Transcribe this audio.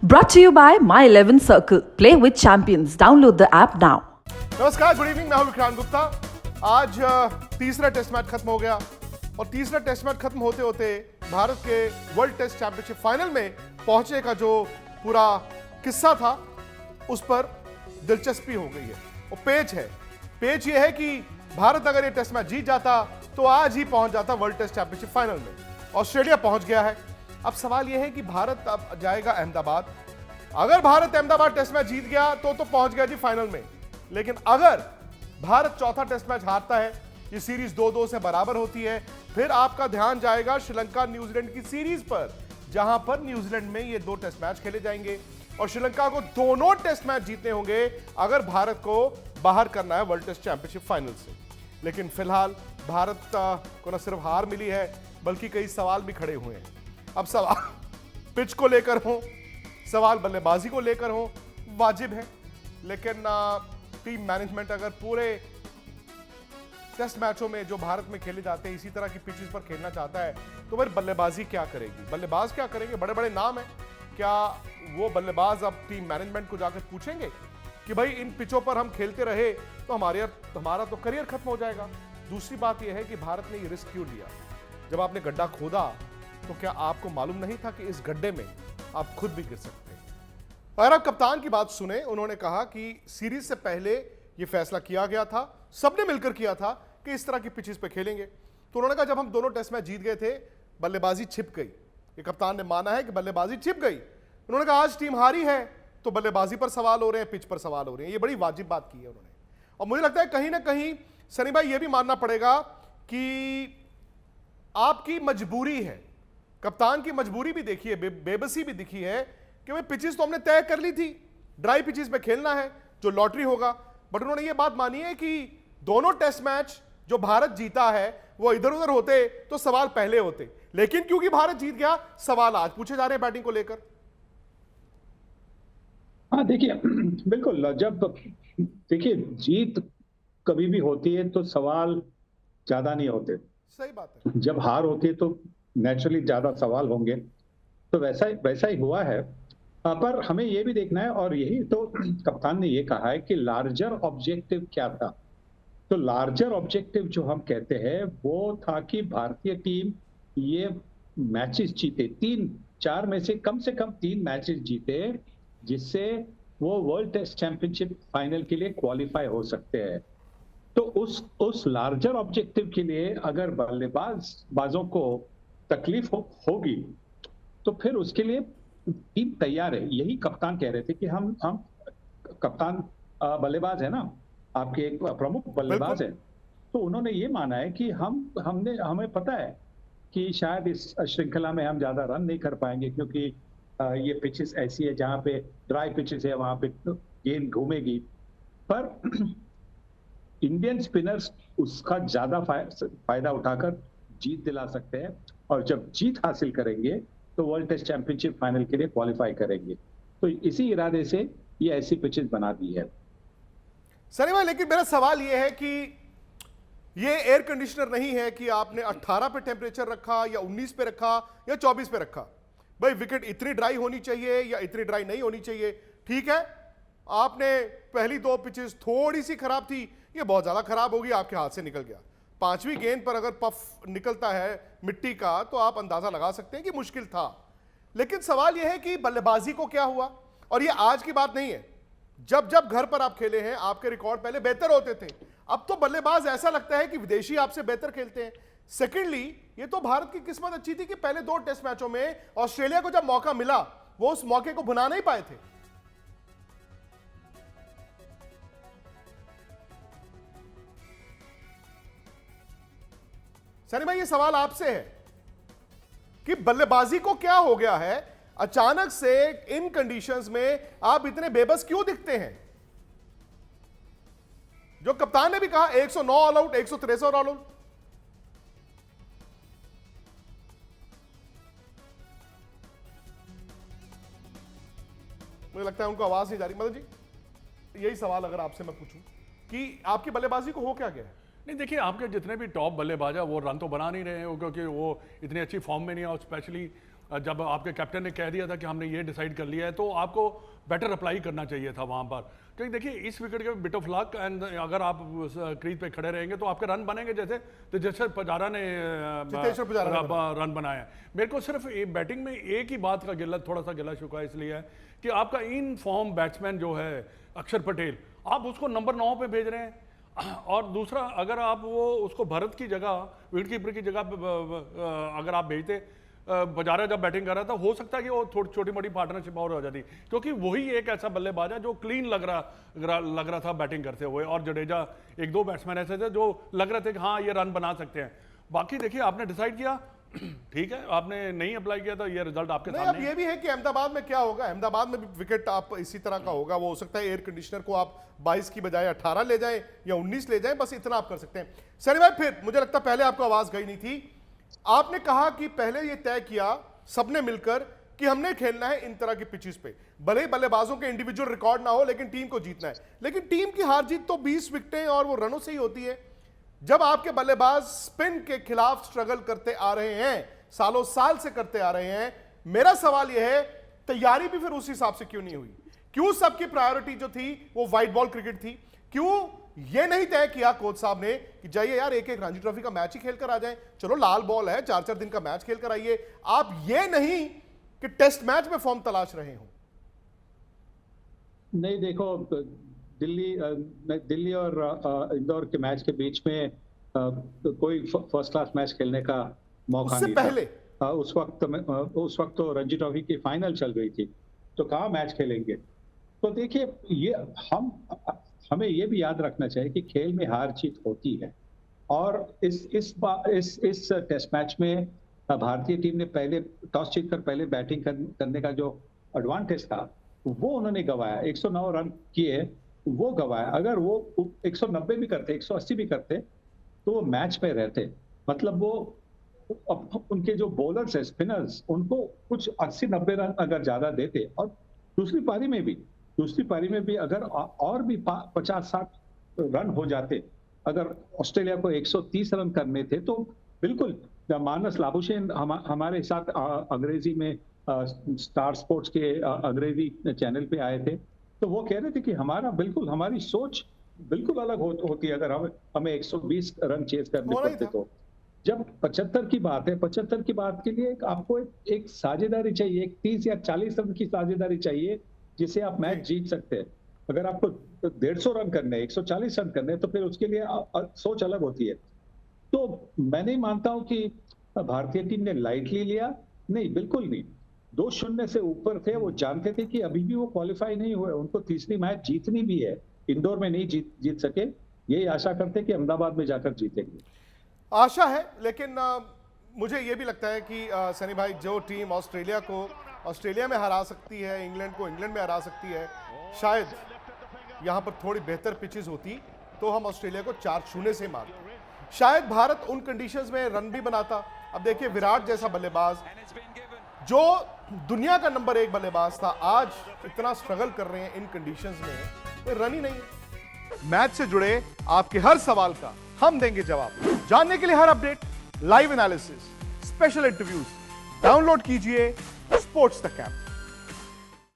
Brought to you by My 11 Circle. Play with champions. Download the app now. नमस्कार, good evening. मैं हूं विक्रांत गुप्ता। आज तीसरा टेस्ट मैच खत्म हो गया और तीसरा टेस्ट मैच खत्म होते होते भारत के वर्ल्ड टेस्ट चैंपियनशिप फाइनल में पहुंचने का जो पूरा किस्सा था उस पर दिलचस्पी हो गई है। और पेच ये है कि भारत अगर ये टेस्ट मैच जीत जाता तो आज ही पहुंच जाता वर्ल्ड टेस्ट चैंपियनशिप फाइनल में। ऑस्ट्रेलिया पहुंच गया है। अब सवाल यह है कि भारत अब जाएगा अहमदाबाद। अगर भारत अहमदाबाद टेस्ट मैच जीत गया तो पहुंच गया जी फाइनल में। लेकिन अगर भारत चौथा टेस्ट मैच हारता है, ये सीरीज 2-2 से बराबर होती है, फिर आपका ध्यान जाएगा श्रीलंका न्यूजीलैंड की सीरीज पर, जहां पर न्यूजीलैंड में ये 2 टेस्ट मैच खेले जाएंगे और श्रीलंका को दोनों टेस्ट मैच जीतने होंगे अगर भारत को बाहर करना है वर्ल्ड टेस्ट चैंपियनशिप फाइनल से। लेकिन फिलहाल भारत को न सिर्फ हार मिली है बल्कि कई सवाल भी खड़े हुए हैं। अब सवाल पिच को लेकर हो, सवाल बल्लेबाजी को लेकर हो, वाजिब है। लेकिन टीम मैनेजमेंट अगर पूरे टेस्ट मैचों में जो भारत में खेले जाते हैं इसी तरह की पिचेस पर खेलना चाहता है तो फिर बल्लेबाजी क्या करेगी, बल्लेबाज क्या करेंगे? बड़े बड़े नाम हैं। क्या वो बल्लेबाज अब टीम मैनेजमेंट को जाकर पूछेंगे कि भाई इन पिचों पर हम खेलते रहे तो हमारा तो करियर खत्म हो जाएगा? दूसरी बात यह है कि भारत ने ये रिस्क क्यों लिया? जब आपने गड्ढा खोदा तो क्या आपको मालूम नहीं था कि इस गड्ढे में आप खुद भी गिर सकते हैं? अगर आप कप्तान की बात सुने, उन्होंने कहा कि सीरीज से पहले यह फैसला किया गया था, सबने मिलकर किया था कि इस तरह की पिचेस पे खेलेंगे। तो उन्होंने कहा जब हम दोनों टेस्ट मैच जीत गए थे बल्लेबाजी छिप गई। ये कप्तान ने माना है कि बल्लेबाजी छिप गई। उन्होंने कहा आज टीम हारी है तो बल्लेबाजी पर सवाल हो रहे हैं, पिच पर सवाल हो रहे हैं। ये बड़ी वाजिब बात की है उन्होंने। और मुझे लगता है कहीं ना कहीं सनी भाई ये भी मानना पड़ेगा कि आपकी मजबूरी है, कप्तान की मजबूरी भी देखी है, बेबसी भी दिखी है कि भाई पिचेस तो हमने तय कर ली थी, ड्राई पिचेस पे खेलना है, जो लॉटरी होगा। बट उन्होंने ये बात मानी है कि दोनों टेस्ट मैच जो भारत जीता है वो इधर उधर होते तो सवाल पहले होते, लेकिन क्योंकि भारत जीत गया सवाल आज पूछे जा रहे हैं बैटिंग को लेकर। हाँ देखिए, बिल्कुल। जब देखिए जीत कभी भी होती है तो सवाल ज्यादा नहीं होते। सही बात है। जब हार होती है तो नेचुरली ज्यादा सवाल होंगे। तो वैसा ही हुआ है। पर हमें ये भी देखना है, और यही तो कप्तान ने ये कहा है कि लार्जर ऑब्जेक्टिव क्या था। तो लार्जर ऑब्जेक्टिव जो हम कहते हैं वो था कि भारतीय टीम ये मैचेस जीते, 3-4 में से कम 3 मैचेस जीते, जिससे वो वर्ल्ड टेस्ट चैंपियनशिप फाइनल के लिए क्वालिफाई हो सकते हैं। तो उस लार्जर ऑब्जेक्टिव के लिए अगर बाजों को तकलीफ होगी तो फिर उसके लिए टीम तैयार है। यही कप्तान कह रहे थे कि हम कप्तान बल्लेबाज है ना, आपके एक प्रमुख बल्लेबाज है। तो उन्होंने ये माना है कि हमें पता है कि शायद इस श्रृंखला में हम ज्यादा रन नहीं कर पाएंगे, क्योंकि ये पिचेस ऐसी है जहां पे ड्राई पिचेस है, वहां पे गेंद घूमेगी। पर इंडियन स्पिनर्स उसका ज्यादा फायदा उठाकर जीत दिला सकते हैं, और जब जीत हासिल करेंगे तो वर्ल्ड टेस्ट चैंपियनशिप फाइनल के लिए क्वालिफाई करेंगे। तो इसी इरादे से ये ऐसी पिचेस बना दी है। सनी भाई, लेकिन मेरा सवाल ये है कि ये एयर कंडीशनर नहीं है कि आपने 18 पे टेम्परेचर रखा या 19 पे रखा या 24 पे रखा। भाई विकेट इतनी ड्राई होनी चाहिए या इतनी ड्राई नहीं होनी चाहिए। ठीक है, आपने पहली 2 पिचेस थोड़ी सी खराब थी, ये बहुत ज्यादा खराब होगी, आपके हाथ से निकल गया। 5वीं गेंद पर अगर पफ निकलता है मिट्टी का तो आप अंदाजा लगा सकते हैं कि मुश्किल था। लेकिन सवाल यह है कि बल्लेबाजी को क्या हुआ? और ये आज की बात नहीं है, जब घर पर आप खेले हैं आपके रिकॉर्ड पहले बेहतर होते थे। अब तो बल्लेबाज ऐसा लगता है कि विदेशी आपसे बेहतर खेलते हैं। सेकेंडली, ये तो भारत की किस्मत अच्छी थी कि पहले 2 टेस्ट मैचों में ऑस्ट्रेलिया को जब मौका मिला वो उस मौके को भुना नहीं पाए थे। सनी भाई, ये सवाल आपसे है कि बल्लेबाजी को क्या हो गया है? अचानक से इन कंडीशंस में आप इतने बेबस क्यों दिखते हैं? जो कप्तान ने भी कहा 109 ऑल आउट, 163 ऑल आउट। मुझे लगता है उनको आवाज नहीं जा रही। मतलब जी, यही सवाल अगर आपसे मैं पूछूं कि आपकी बल्लेबाजी को हो क्या गया है? नहीं देखिए, आपके जितने भी टॉप बल्लेबाज है वो रन तो बना नहीं रहे हैं, क्योंकि वो इतनी अच्छी फॉर्म में नहीं है। और स्पेशली जब आपके कैप्टन ने कह दिया था कि हमने ये डिसाइड कर लिया है, तो आपको बेटर अप्लाई करना चाहिए था वहां पर। क्योंकि देखिए इस विकेट के बिट ऑफ लक, एंड अगर आप क्रीज पे खड़े रहेंगे तो आपके रन बनेंगे जैसे पुजारा ने रन बनाया है। मेरे को सिर्फ बैटिंग में एक ही बात का थोड़ा सा गिला शिकवा इसलिए है कि आपका इन फॉर्म बैट्समैन जो है अक्षर पटेल, आप उसको नंबर 9 पे भेज रहे हैं। और दूसरा, अगर आप उसको भरत की जगह, विकेट कीपर की जगह अगर आप भेजते, पुजारा जब बैटिंग कर रहा था, हो सकता है कि वो थोड़ी छोटी मोटी पार्टनरशिप और हो जाती, क्योंकि वही एक ऐसा बल्लेबाज है जो क्लीन लग रहा था बैटिंग करते हुए। और जडेजा, एक दो बैट्समैन ऐसे थे जो लग रहे थे कि हाँ ये रन बना सकते हैं। बाकी देखिए आपने डिसाइड किया, ठीक है, आपने नहीं अप्लाई किया तो ये रिजल्ट आपके सामने। अब ये भी है कि अहमदाबाद में क्या होगा, अहमदाबाद में भी विकेट आप इसी तरह का होगा। वो हो सकता है एयर कंडीशनर को आप 22 की बजाय 18 ले जाएं या 19 ले जाएं, बस इतना आप कर सकते हैं। सनी भाई, फिर मुझे लगता है पहले आपको आवाज गई नहीं थी, आपने कहा कि पहले ये तय किया सबने मिलकर कि हमने खेलना है इन तरह की पिचेस पे, भले ही बल्लेबाजों के इंडिविजुअल रिकॉर्ड ना हो, लेकिन टीम को जीतना है। लेकिन टीम की हार जीत तो 20 विकेटें और वो रनों से ही होती है। जब आपके बल्लेबाज स्पिन के खिलाफ स्ट्रगल करते आ रहे हैं, सालों साल से करते आ रहे हैं, मेरा सवाल यह है तैयारी भी फिर उस हिसाब से क्यों नहीं हुई? क्यों सबकी प्रायोरिटी जो थी वो व्हाइट बॉल क्रिकेट थी? क्यों ये नहीं तय किया कोच साहब ने कि जाइए यार एक एक रणजी ट्रॉफी का मैच ही खेलकर आ जाएं, चलो लाल बॉल है 4-4 दिन का मैच खेलकर आइए, आप ये नहीं कि टेस्ट मैच में फॉर्म तलाश रहे हो? नहीं, देखो, दिल्ली और इंदौर के मैच के बीच में कोई फर्स्ट क्लास मैच खेलने का मौका नहीं पहले था। उस वक्त तो रणजी ट्रॉफी की फाइनल चल रही थी, तो कहाँ मैच खेलेंगे? तो देखिए, ये हमें ये भी याद रखना चाहिए कि खेल में हार जीत होती है। और इस टेस्ट मैच में भारतीय टीम ने पहले टॉस जीतकर पहले बैटिंग करने का जो एडवांटेज था वो उन्होंने गंवाया। 109 रन किए, वो गंवाया। अगर वो 190 भी करते, 180 भी करते तो वो मैच में रहते। मतलब वो उनके जो बॉलर्स है, स्पिनर्स, उनको कुछ 80-90 रन अगर ज्यादा देते, और दूसरी पारी में भी अगर और भी 50-60 रन हो जाते, अगर ऑस्ट्रेलिया को 130 रन करने थे, तो बिल्कुल मानस लाबुशेन हमारे साथ अंग्रेजी में स्टार स्पोर्ट्स के अंग्रेजी चैनल पे आए थे, तो वो कह रहे थे कि हमारी सोच बिल्कुल अलग होती है अगर हमें 120 रन चेज करने पड़ते। तो जब 75 की बात है, 75 की बात के लिए आपको एक साझेदारी चाहिए, एक 30 या 40 रन की साझेदारी चाहिए जिससे आप मैच जीत सकते हैं। अगर आपको 150 रन करने, 140 रन करने, तो फिर उसके लिए सोच अलग होती है। तो मैं नहीं मानता हूं कि भारतीय टीम ने लाइटली लिया, नहीं, बिल्कुल नहीं। 2-0 से ऊपर थे, वो जानते थे कि अभी भी वो क्वालिफाई नहीं हुए, उनको तीसरी मैच जीतनी भी है। इंदौर में नहीं जीत सके, यही आशा करते कि अहमदाबाद में जाकर जीतेंगे। आशा है, लेकिन मुझे ये भी लगता है कि सनी भाई, जो टीम ऑस्ट्रेलिया को ऑस्ट्रेलिया में हरा सकती है, इंग्लैंड को इंग्लैंड में हरा सकती है, शायद यहाँ पर थोड़ी बेहतर पिचेस होती तो हम ऑस्ट्रेलिया को 4-0 से मारते। शायद भारत उन कंडीशंस में रन भी बनाता। अब देखिए, विराट जैसा बल्लेबाज जो दुनिया का नंबर 1 बल्लेबाज था, आज इतना स्ट्रगल कर रहे हैं इन कंडीशंस में, कोई रन ही नहीं है। मैच से जुड़े आपके हर सवाल का हम देंगे जवाब। जानने के लिए हर update, live analysis, special interviews, download कीजिए स्पोर्ट्स तक ऐप।